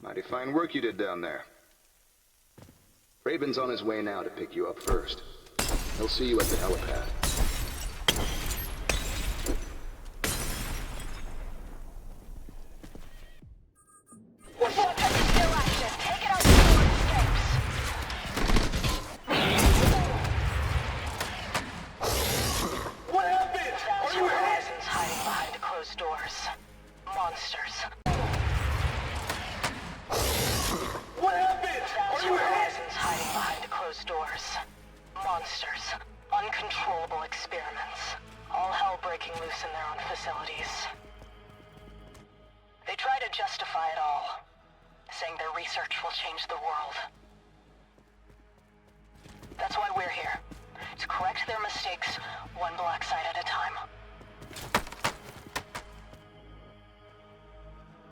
Mighty fine work you did down there. Raven's on his way now to pick you up first. He'll see you at the helipad. Monsters. Uncontrollable experiments. All hell breaking loose in their own facilities. They try to justify it all, saying their research will change the world. That's why we're here. To correct their mistakes, one black site at a time.